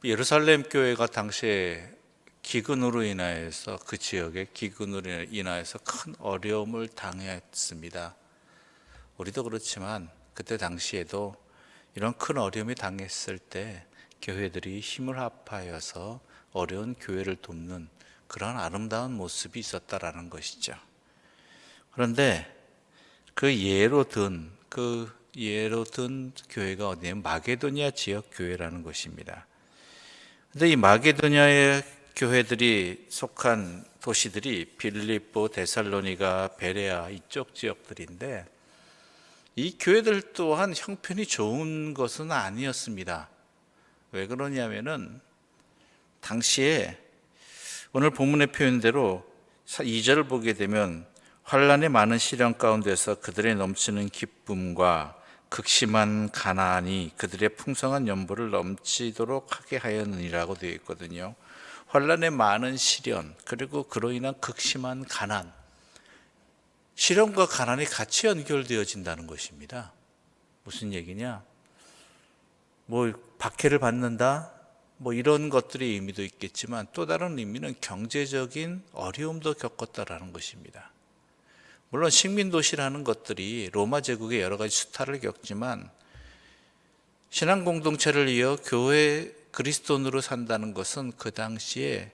예루살렘 교회가 당시에 기근으로 인하여서 그 지역의 기근으로 인하여서 큰 어려움을 당했습니다. 우리도 그렇지만 그때 당시에도 이런 큰 어려움이 당했을 때 교회들이 힘을 합하여서 어려운 교회를 돕는 그런 아름다운 모습이 있었다라는 것이죠. 그런데 그 예로 든 교회가 어디냐면 마게도니아 지역 교회라는 것입니다. 근데 이 마게도니아의 교회들이 속한 도시들이 빌립보, 데살로니가, 베레아 이쪽 지역들인데 이 교회들 또한 형편이 좋은 것은 아니었습니다. 왜 그러냐면은 당시에 오늘 본문의 표현대로 2절을 보게 되면 환난의 많은 시련 가운데서 그들의 넘치는 기쁨과 극심한 가난이 그들의 풍성한 연보를 넘치도록 하게 하였느니라고 되어 있거든요. 환난의 많은 시련, 그리고 그로 인한 극심한 가난, 시련과 가난이 같이 연결되어진다는 것입니다. 무슨 얘기냐? 박해를 받는다, 이런 것들의 의미도 있겠지만 또 다른 의미는 경제적인 어려움도 겪었다라는 것입니다. 물론 식민도시라는 것들이 로마 제국의 여러 가지 수탈을 겪지만 신앙 공동체를 이어 교회 그리스도인으로 산다는 것은 그 당시에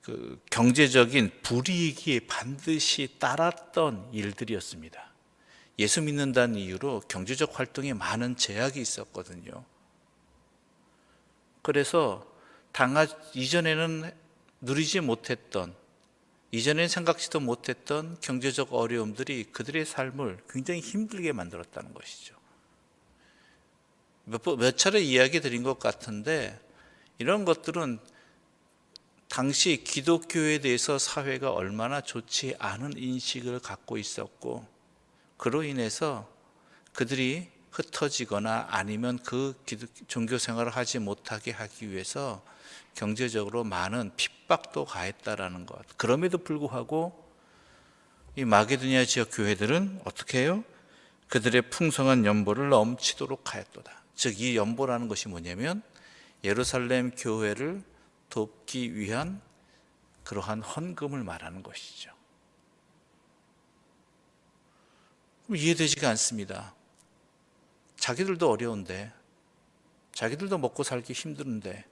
그 경제적인 불이익이 반드시 따랐던 일들이었습니다. 예수 믿는다는 이유로 경제적 활동에 많은 제약이 있었거든요. 그래서 이전에는 누리지 못했던, 이전에는 생각지도 못했던 경제적 어려움들이 그들의 삶을 굉장히 힘들게 만들었다는 것이죠. 몇 차례 이야기 드린 것 같은데 이런 것들은 당시 기독교에 대해서 사회가 얼마나 좋지 않은 인식을 갖고 있었고 그로 인해서 그들이 흩어지거나 아니면 그 종교 생활을 하지 못하게 하기 위해서 경제적으로 많은 핍박도 가했다라는 것. 그럼에도 불구하고 이 마게도니아 지역 교회들은 어떻게 해요? 그들의 풍성한 연보를 넘치도록 하였도다. 즉 이 연보라는 것이 뭐냐면 예루살렘 교회를 돕기 위한 그러한 헌금을 말하는 것이죠. 이해되지가 않습니다. 자기들도 어려운데, 자기들도 먹고 살기 힘든데,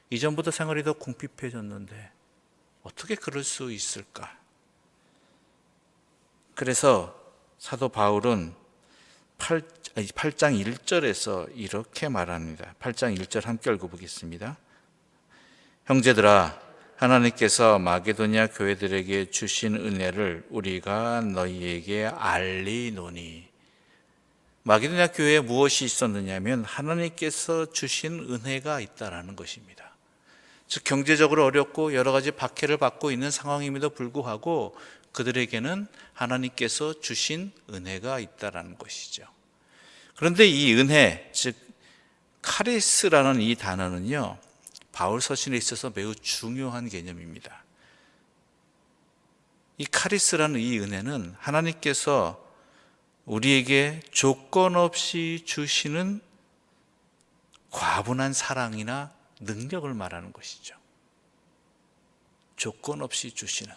이전보다 생활이 더 궁핍해졌는데 어떻게 그럴 수 있을까? 그래서 사도 바울은 8장 1절에서 이렇게 말합니다. 8장 1절 함께 읽어보겠습니다. 형제들아, 하나님께서 마게도니아 교회들에게 주신 은혜를 우리가 너희에게 알리노니. 마게도니아 교회에 무엇이 있었느냐면 하나님께서 주신 은혜가 있다라는 것입니다. 즉 경제적으로 어렵고 여러 가지 박해를 받고 있는 상황임에도 불구하고 그들에게는 하나님께서 주신 은혜가 있다라는 것이죠. 그런데 이 은혜, 즉 카리스라는 이 단어는요, 바울 서신에 있어서 매우 중요한 개념입니다. 이 카리스라는 이 은혜는 하나님께서 우리에게 조건 없이 주시는 과분한 사랑이나 능력을 말하는 것이죠. 조건 없이 주시는.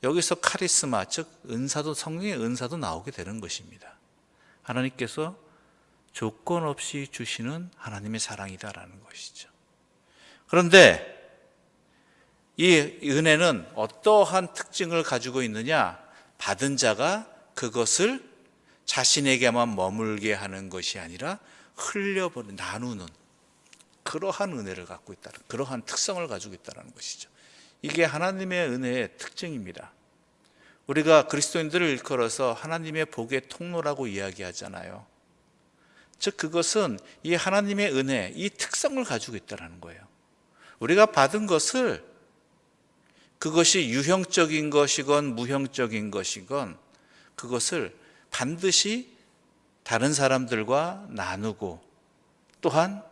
여기서 카리스마, 즉 은사도, 성령의 은사도 나오게 되는 것입니다. 하나님께서 조건 없이 주시는 하나님의 사랑이다라는 것이죠. 그런데 이 은혜는 어떠한 특징을 가지고 있느냐? 받은 자가 그것을 자신에게만 머물게 하는 것이 아니라 흘려버리는, 나누는 그러한 은혜를 갖고 있다는, 그러한 특성을 가지고 있다는 것이죠. 이게 하나님의 은혜의 특징입니다. 우리가 그리스도인들을 일컬어서 하나님의 복의 통로라고 이야기하잖아요. 즉 그것은 이 하나님의 은혜, 이 특성을 가지고 있다는 거예요. 우리가 받은 것을, 그것이 유형적인 것이건 무형적인 것이건 그것을 반드시 다른 사람들과 나누고 또한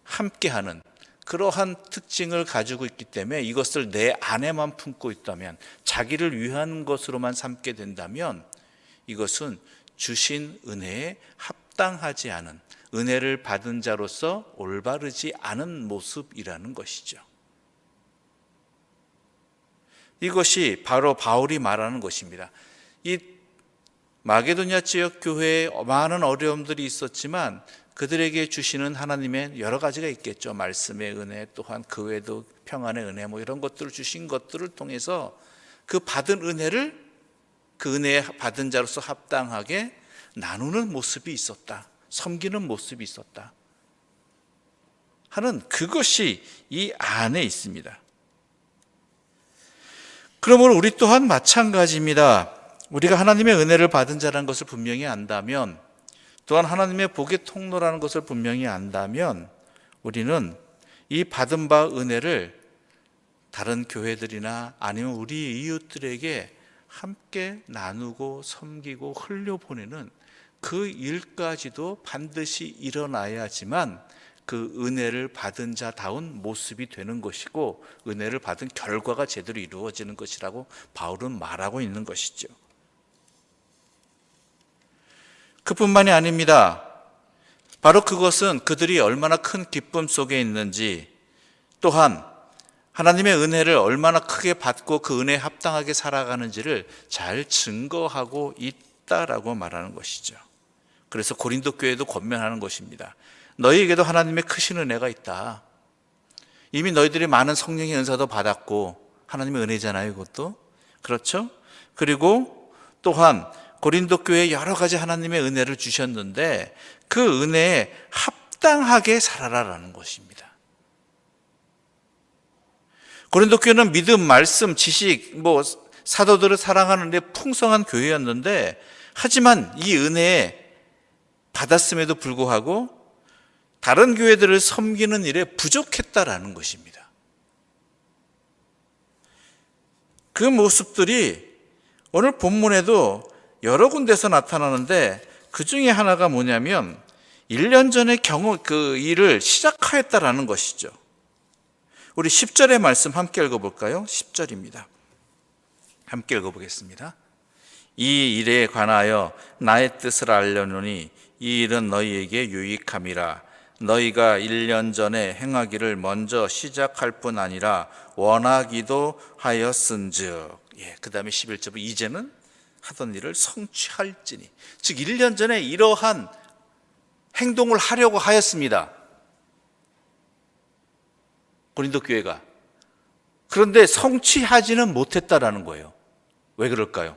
함께하는 그러한 특징을 가지고 있기 때문에 이것을 내 안에만 품고 있다면, 자기를 위한 것으로만 삼게 된다면 이것은 주신 은혜에 합당하지 않은, 은혜를 받은 자로서 올바르지 않은 모습이라는 것이죠. 이것이 바로 바울이 말하는 것입니다. 이 마게도냐 지역 교회에 많은 어려움들이 있었지만 그들에게 주시는 하나님의 여러 가지가 있겠죠. 말씀의 은혜, 또한 그 외에도 평안의 은혜, 이런 것들을 주신 것들을 통해서 그 받은 은혜를 그 은혜 받은 자로서 합당하게 나누는 모습이 있었다. 섬기는 모습이 있었다 하는 그것이 이 안에 있습니다. 그러므로 우리 또한 마찬가지입니다. 우리가 하나님의 은혜를 받은 자라는 것을 분명히 안다면, 또한 하나님의 복의 통로라는 것을 분명히 안다면, 우리는 이 받은 바 은혜를 다른 교회들이나 아니면 우리 이웃들에게 함께 나누고 섬기고 흘려보내는 그 일까지도 반드시 일어나야지만 그 은혜를 받은 자다운 모습이 되는 것이고, 은혜를 받은 결과가 제대로 이루어지는 것이라고 바울은 말하고 있는 것이죠. 그뿐만이 아닙니다. 바로 그것은 그들이 얼마나 큰 기쁨 속에 있는지, 또한 하나님의 은혜를 얼마나 크게 받고 그 은혜에 합당하게 살아가는지를 잘 증거하고 있다라고 말하는 것이죠. 그래서 고린도 교회도 권면하는 것입니다. 너희에게도 하나님의 크신 은혜가 있다. 이미 너희들이 많은 성령의 은사도 받았고, 하나님의 은혜잖아요, 이것도. 그렇죠? 그리고 또한 고린도 교회에 여러 가지 하나님의 은혜를 주셨는데 그 은혜에 합당하게 살아라라는 것입니다. 고린도 교회는 믿음, 말씀, 지식, 사도들을 사랑하는 데 풍성한 교회였는데, 하지만 이 은혜에 받았음에도 불구하고 다른 교회들을 섬기는 일에 부족했다라는 것입니다. 그 모습들이 오늘 본문에도 여러 군데서 나타나는데, 그 중에 하나가 뭐냐면 1년 전에 그 일을 시작하였다라는 것이죠. 우리 10절의 말씀 함께 읽어볼까요? 10절입니다. 함께 읽어보겠습니다. 이 일에 관하여 나의 뜻을 알려노니 이 일은 너희에게 유익함이라. 너희가 1년 전에 행하기를 먼저 시작할 뿐 아니라 원하기도 하였은즉. 그 다음에 11절, 이제는 하던 일을 성취할지니. 즉 1년 전에 이러한 행동을 하려고 하였습니다, 고린도 교회가. 그런데 성취하지는 못했다라는 거예요. 왜 그럴까요?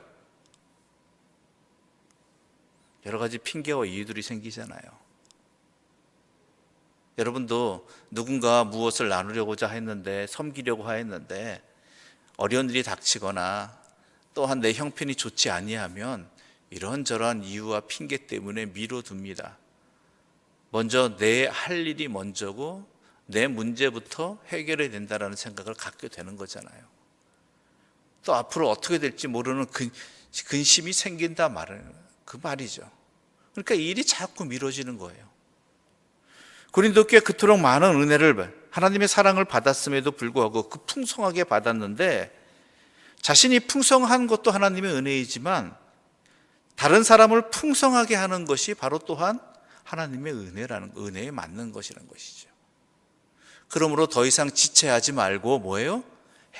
여러 가지 핑계와 이유들이 생기잖아요. 여러분도 누군가 무엇을 나누려고자 했는데, 섬기려고 했는데 어려운 일이 닥치거나 또한 내 형편이 좋지 아니하면 이런저런 이유와 핑계 때문에 미뤄둡니다. 먼저 내 할 일이 먼저고 내 문제부터 해결해야 된다는 생각을 갖게 되는 거잖아요. 또 앞으로 어떻게 될지 모르는 근심이 생긴다 그 말이죠. 그러니까 이 일이 자꾸 미뤄지는 거예요. 고린도 교회 그토록 많은 은혜를, 하나님의 사랑을 받았음에도 불구하고 그 풍성하게 받았는데, 자신이 풍성한 것도 하나님의 은혜이지만 다른 사람을 풍성하게 하는 것이 바로 또한 하나님의 은혜에 맞는 것이라는 것이죠. 그러므로 더 이상 지체하지 말고 뭐예요?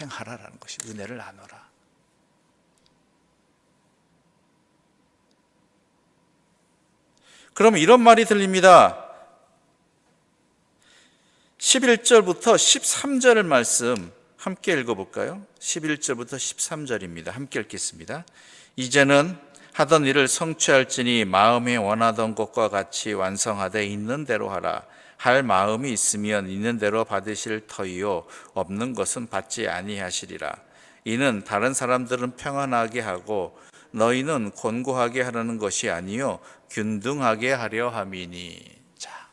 행하라라는 것이, 은혜를 나눠라. 그럼 이런 말이 들립니다. 11절부터 13절의 말씀 함께 읽어볼까요? 11절부터 13절입니다. 함께 읽겠습니다. 이제는 하던 일을 성취할지니 마음에 원하던 것과 같이 완성하되 있는 대로 하라. 할 마음이 있으면 있는 대로 받으실 터이요 없는 것은 받지 아니하시리라. 이는 다른 사람들은 평안하게 하고 너희는 곤고하게 하려는 것이 아니요 균등하게 하려 함이니. 자,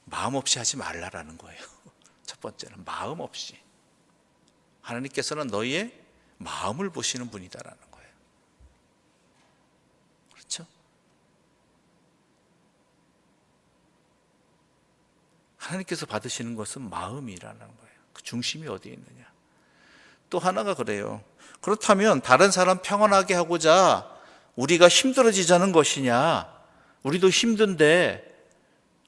마음 없이 하지 말라라는 거예요. 첫 번째는 마음 없이. 하나님께서는 너희의 마음을 보시는 분이다라는 거예요. 그렇죠? 하나님께서 받으시는 것은 마음이라는 거예요. 그 중심이 어디에 있느냐. 또 하나가 그래요. 그렇다면 다른 사람 평안하게 하고자 우리가 힘들어지자는 것이냐, 우리도 힘든데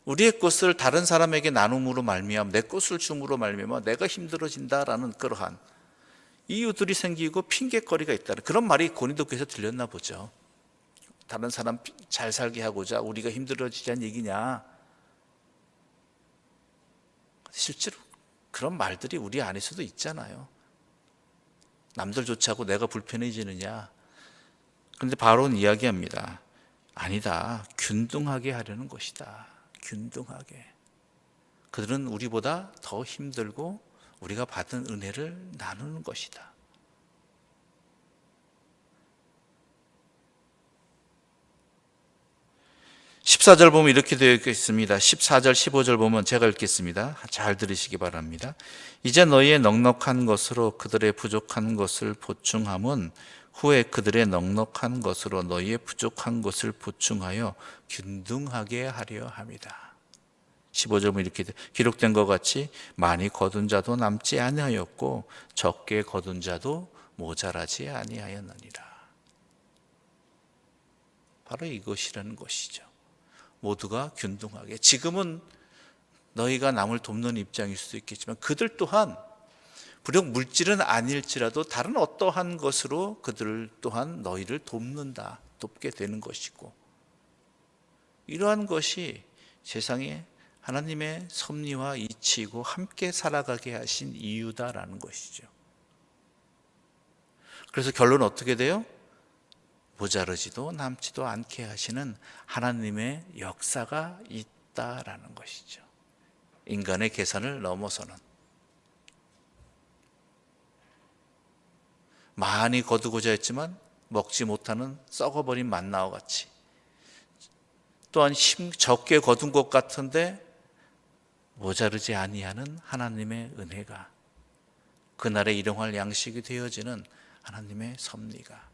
우리의 것을 다른 사람에게 나눔으로 말미암아 내 것을 줌으로 말미암아 내가 힘들어진다라는 그러한 이유들이 생기고 핑계거리가 있다. 그런 말이 고린도 교회에서 들렸나 보죠. 다른 사람 잘 살게 하고자 우리가 힘들어지자는 얘기냐. 실제로 그런 말들이 우리 안에서도 있잖아요. 남들 좋지 않고 내가 불편해지느냐. 그런데 바울은 이야기합니다. 아니다. 균등하게 하려는 것이다. 균등하게. 그들은 우리보다 더 힘들고 우리가 받은 은혜를 나누는 것이다. (14절) 보면 이렇게 되어 있습니다. 14절 15절 보면 제가 읽겠습니다. 잘 들으시기 바랍니다. 이제 너희의 넉넉한 것으로 그들의 부족한 것을 보충함은 후에 그들의 넉넉한 것으로 너희의 부족한 것을 보충하여 균등하게 하려 함이다. 15절 보면 이렇게 기록된 것 같이 많이 거둔 자도 남지 아니하였고 적게 거둔 자도 모자라지 아니하였느니라. 바로 이것이라는 것이죠. 모두가 균등하게. 지금은 너희가 남을 돕는 입장일 수도 있겠지만 그들 또한 비록 물질은 아닐지라도 다른 어떠한 것으로 그들 또한 너희를 돕게 되는 것이고, 이러한 것이 세상에 하나님의 섭리와 이치이고 함께 살아가게 하신 이유다라는 것이죠. 그래서 결론은 어떻게 돼요? 모자르지도 남지도 않게 하시는 하나님의 역사가 있다라는 것이죠. 인간의 계산을 넘어서는. 많이 거두고자 했지만 먹지 못하는 썩어버린 만나와 같이, 또한 적게 거둔 것 같은데 모자르지 아니하는 하나님의 은혜가, 그날의 일용할 양식이 되어지는 하나님의 섭리가,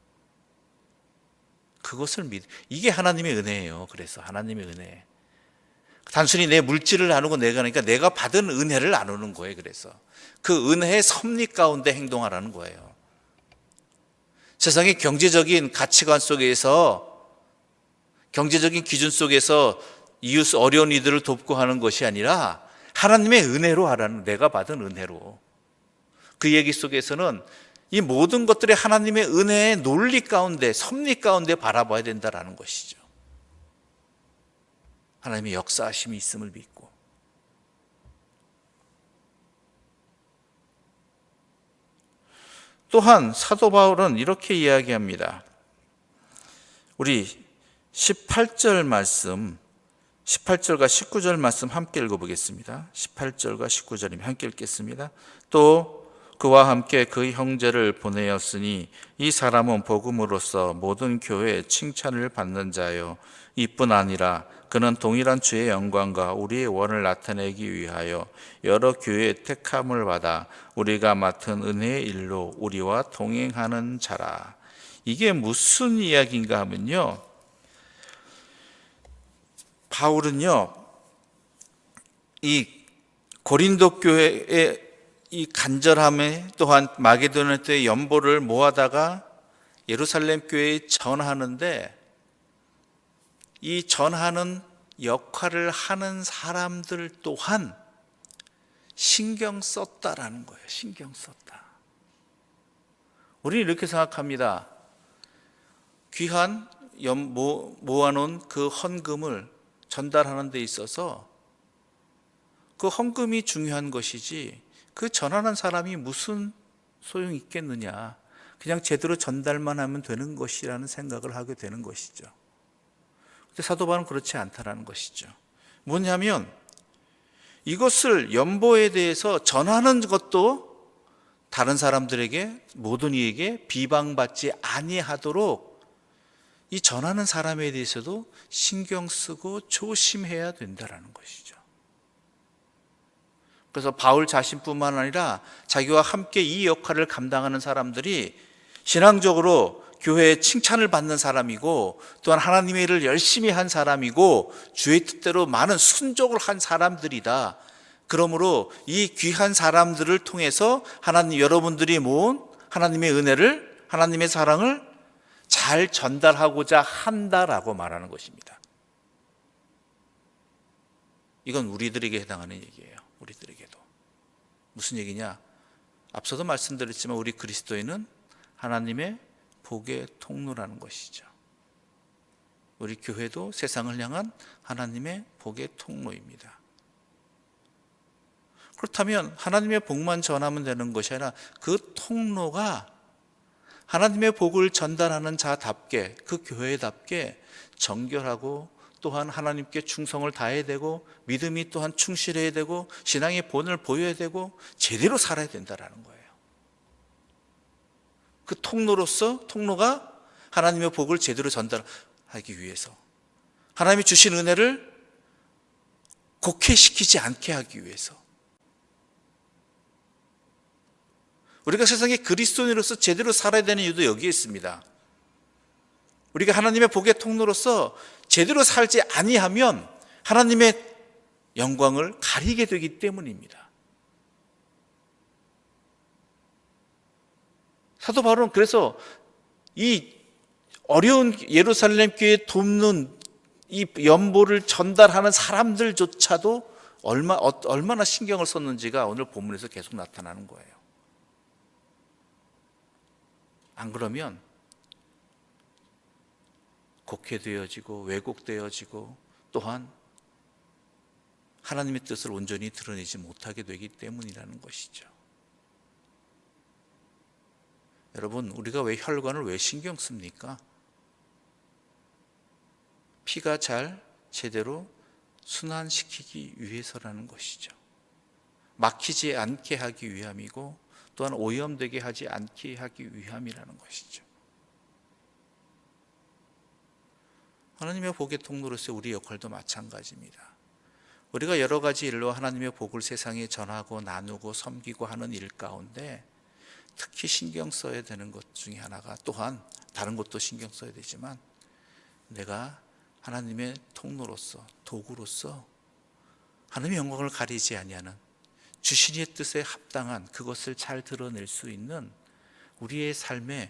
그것을 이게 하나님의 은혜예요. 그래서 하나님의 은혜, 단순히 내 물질을 나누고 내가 받은 은혜를 나누는 거예요. 그래서 그 은혜의 섭리 가운데 행동하라는 거예요. 세상의 경제적인 가치관 속에서, 경제적인 기준 속에서 이웃 어려운 이들을 돕고 하는 것이 아니라 하나님의 은혜로 하라는, 내가 받은 은혜로. 그 얘기 속에서는 이 모든 것들이 하나님의 은혜의 논리 가운데, 섭리 가운데 바라봐야 된다는 것이죠. 하나님의 역사하심이 있음을 믿고. 또한 사도 바울은 이렇게 이야기합니다. 우리 18절 말씀, 18절과 19절 말씀 함께 읽어보겠습니다. 18절과 19절이면 함께 읽겠습니다. 또 그와 함께 그 형제를 보내었으니 이 사람은 복음으로써 모든 교회에 칭찬을 받는 자요, 이뿐 아니라 그는 동일한 주의 영광과 우리의 원을 나타내기 위하여 여러 교회의 택함을 받아 우리가 맡은 은혜의 일로 우리와 동행하는 자라. 이게 무슨 이야기인가 하면요, 바울은요, 이 고린도 교회의 이 간절함에, 또한 마게도냐 때의 연보를 모아다가 예루살렘 교회에 전하는데, 이 전하는 역할을 하는 사람들 또한 신경 썼다라는 거예요. 신경 썼다. 우리는 이렇게 생각합니다. 귀한 모아놓은 그 헌금을 전달하는 데 있어서 그 헌금이 중요한 것이지 그 전하는 사람이 무슨 소용이 있겠느냐, 그냥 제대로 전달만 하면 되는 것이라는 생각을 하게 되는 것이죠. 근데 사도 바울은 그렇지 않다라는 것이죠. 뭐냐면 이것을, 연보에 대해서 전하는 것도 다른 사람들에게, 모든 이에게 비방받지 아니하도록 이 전하는 사람에 대해서도 신경 쓰고 조심해야 된다라는 것이죠. 그래서 바울 자신뿐만 아니라 자기와 함께 이 역할을 감당하는 사람들이 신앙적으로 교회의 칭찬을 받는 사람이고, 또한 하나님의 일을 열심히 한 사람이고 주의 뜻대로 많은 순종을 한 사람들이다. 그러므로 이 귀한 사람들을 통해서 하나님, 여러분들이 모은 하나님의 은혜를, 하나님의 사랑을 잘 전달하고자 한다라고 말하는 것입니다. 이건 우리들에게 해당하는 얘기예요. 우리들에게도. 무슨 얘기냐? 앞서도 말씀드렸지만 우리 그리스도인은 하나님의 복의 통로라는 것이죠. 우리 교회도 세상을 향한 하나님의 복의 통로입니다. 그렇다면 하나님의 복만 전하면 되는 것이 아니라 그 통로가 하나님의 복을 전달하는 자답게, 그 교회답게 정결하고 또한 하나님께 충성을 다해야 되고 믿음이 또한 충실해야 되고 신앙의 본을 보여야 되고 제대로 살아야 된다는 거예요. 그 통로가 하나님의 복을 제대로 전달하기 위해서, 하나님이 주신 은혜를 곡해시키지 않게 하기 위해서, 우리가 세상에 그리스도인으로서 제대로 살아야 되는 이유도 여기에 있습니다. 우리가 하나님의 복의 통로로서 제대로 살지 아니하면 하나님의 영광을 가리게 되기 때문입니다. 사도 바울은 그래서 이 어려운 예루살렘 교회에 돕는 이 연보를 전달하는 사람들조차도 얼마나 신경을 썼는지가 오늘 본문에서 계속 나타나는 거예요. 안 그러면 곡해되어지고 왜곡되어지고 또한 하나님의 뜻을 온전히 드러내지 못하게 되기 때문이라는 것이죠. 여러분, 우리가 왜 혈관을 왜 신경 씁니까? 피가 잘 제대로 순환시키기 위해서라는 것이죠. 막히지 않게 하기 위함이고 또한 오염되게 하지 않게 하기 위함이라는 것이죠. 하나님의 복의 통로로서 우리 역할도 마찬가지입니다. 우리가 여러 가지 일로 하나님의 복을 세상에 전하고 나누고 섬기고 하는 일 가운데 특히 신경 써야 되는 것 중에 하나가, 또한 다른 것도 신경 써야 되지만, 내가 하나님의 통로로서, 도구로서 하나님의 영광을 가리지 아니하는 주신 이의 뜻에 합당한 그것을 잘 드러낼 수 있는 우리의 삶의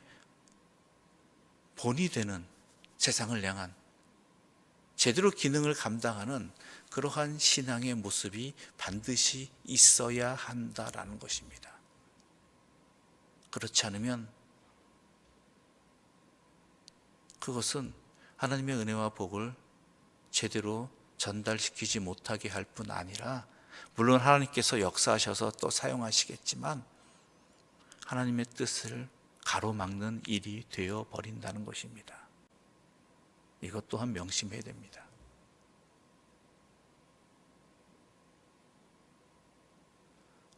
본이 되는 세상을 향한 제대로 기능을 감당하는 그러한 신앙의 모습이 반드시 있어야 한다라는 것입니다. 그렇지 않으면 그것은 하나님의 은혜와 복을 제대로 전달시키지 못하게 할 뿐 아니라, 물론 하나님께서 역사하셔서 또 사용하시겠지만 하나님의 뜻을 가로막는 일이 되어버린다는 것입니다. 이것 또한 명심해야 됩니다.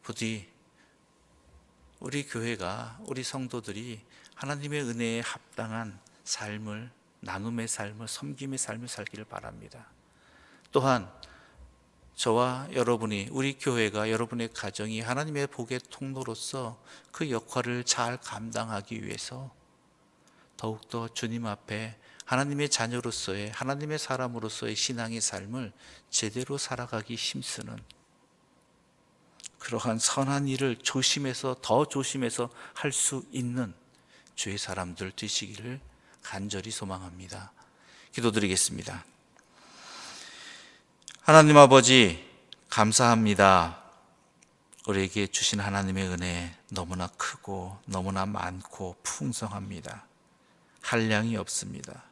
부디 우리 교회가, 우리 성도들이 하나님의 은혜에 합당한 삶을, 나눔의 삶을, 섬김의 삶을 살기를 바랍니다. 또한 저와 여러분이, 우리 교회가, 여러분의 가정이 하나님의 복의 통로로서 그 역할을 잘 감당하기 위해서 더욱더 주님 앞에 하나님의 자녀로서의, 하나님의 사람으로서의 신앙의 삶을 제대로 살아가기 힘쓰는 그러한 선한 일을 더 조심해서 할 수 있는 주의 사람들 되시기를 간절히 소망합니다. 기도드리겠습니다. 하나님 아버지, 감사합니다. 우리에게 주신 하나님의 은혜 너무나 크고 너무나 많고 풍성합니다. 한량이 없습니다.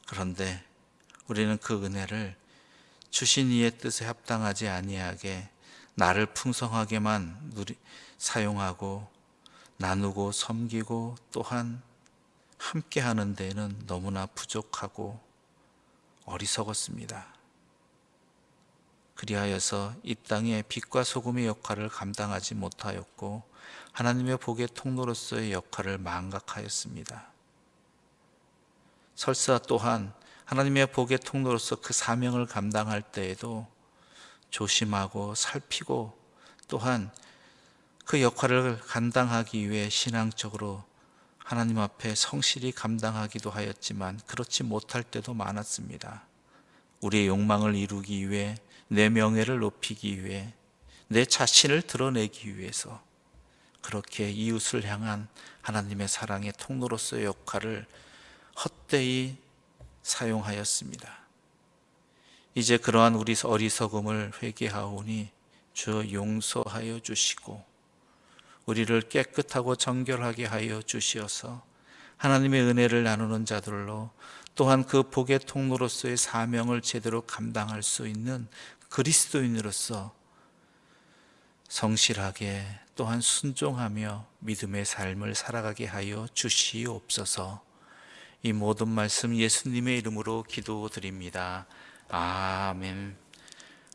그런데 우리는 그 은혜를 주신 이의 뜻에 합당하지 아니하게 나를 풍성하게만 사용하고 나누고 섬기고 또한 함께 하는 데에는 너무나 부족하고 어리석었습니다. 그리하여서 이 땅에 빛과 소금의 역할을 감당하지 못하였고 하나님의 복의 통로로서의 역할을 망각하였습니다. 설사 또한 하나님의 복의 통로로서 그 사명을 감당할 때에도 조심하고 살피고 또한 그 역할을 감당하기 위해 신앙적으로 하나님 앞에 성실히 감당하기도 하였지만 그렇지 못할 때도 많았습니다. 우리의 욕망을 이루기 위해, 내 명예를 높이기 위해, 내 자신을 드러내기 위해서 그렇게 이웃을 향한 하나님의 사랑의 통로로서의 역할을 헛되이 사용하였습니다. 이제 그러한 우리 어리석음을 회개하오니 주 용서하여 주시고 우리를 깨끗하고 정결하게 하여 주시어서 하나님의 은혜를 나누는 자들로 또한 그 복의 통로로서의 사명을 제대로 감당할 수 있는 그리스도인으로서 성실하게 또한 순종하며 믿음의 삶을 살아가게 하여 주시옵소서. 이 모든 말씀 예수님의 이름으로 기도드립니다. 아멘.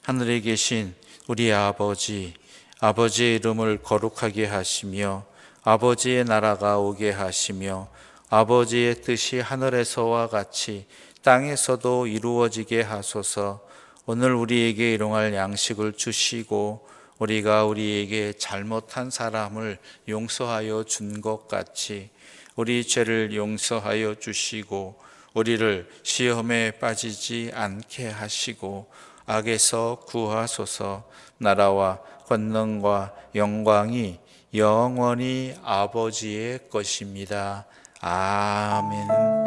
하늘에 계신 우리 아버지, 아버지의 이름을 거룩하게 하시며 아버지의 나라가 오게 하시며 아버지의 뜻이 하늘에서와 같이 땅에서도 이루어지게 하소서. 오늘 우리에게 일용할 양식을 주시고 우리가 우리에게 잘못한 사람을 용서하여 준 것 같이 우리 죄를 용서하여 주시고 우리를 시험에 빠지지 않게 하시고 악에서 구하소서. 나라와 권능과 영광이 영원히 아버지의 것입니다. 아멘.